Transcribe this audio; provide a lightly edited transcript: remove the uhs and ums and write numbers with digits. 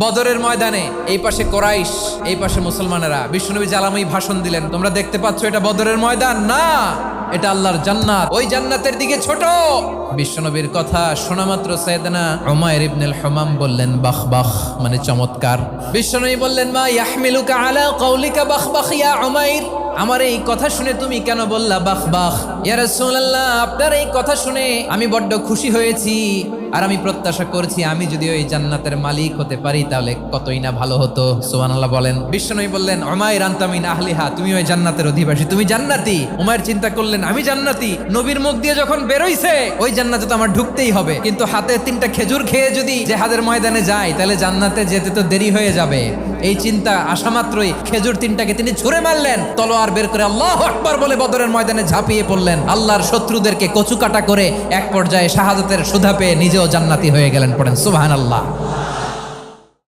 বদরের ময়দানে এই পাশে কোরাইশ, এই পাশে মুসলমানেরা। বিশ্বনবী জালাময়ী ভাষণ দিলেন, তোমরা দেখতে পাচ্ছ এটা বদরের ময়দান না, এটা আল্লাহর জান্নাত, ওই জান্নাতের দিকে ছোট। বিশ্বনবীর কথা শোনা মাত্র সাইয়েদনা উমাইর ইবনুল হুমাম বললেন বাখ বাখ, মানে চমৎকার। বিশ্বনবী বললেন মা ইয়াহমিলুকা আলা কওলিকা বাখ বাখ ইয়া উমাইর, আমার এই কথা শুনে তুমি কেন বললা বাখ বাখ? ইয়া রাসূলুল্লাহ, আপনার এই কথা শুনে আমি বড্ড খুশি হয়েছি, আর আমি প্রত্যাশা করছি আমি যদি ওই জান্নাতের মালিক হতে পারি তাহলে কতই না ভালো হতো। সুবহানাল্লাহ বলেন। বিশ্বনবী বললেন উমাইর আনতা মিন আহলিহা, তুমি ওই জান্নাতের অধিবাসী, তুমি জান্নাতি। উমাইর চিন্তা করলেন আমি জান্নাতি, নবীর মুখ দিয়ে যখন বেরোইছে ওই জান্নাতে তো আমার ঢুকতেই হবে, কিন্তু হাতে 3টা খেজুর খেয়ে যদি জেহাদের ময়দানে যাই তাহলে জান্নাতে যেতে তো দেরি হয়ে যাবে। এই চিন্তা আসা মাত্রই খেজুর 3টাকে তিনি ছুঁড়ে মারলেন, তলোয়ার বের করে আল্লাহু আকবার বলে বদরের ময়দানে ঝাঁপিয়ে পড়লেন। আল্লাহর শত্রুদেরকে কচুকাটা করে এক পর্যায়ে শাহাদাতের সুধা পেয়ে নিজেও জান্নাতি হয়ে গেলেন। পড়েন সুবহানাল্লাহ।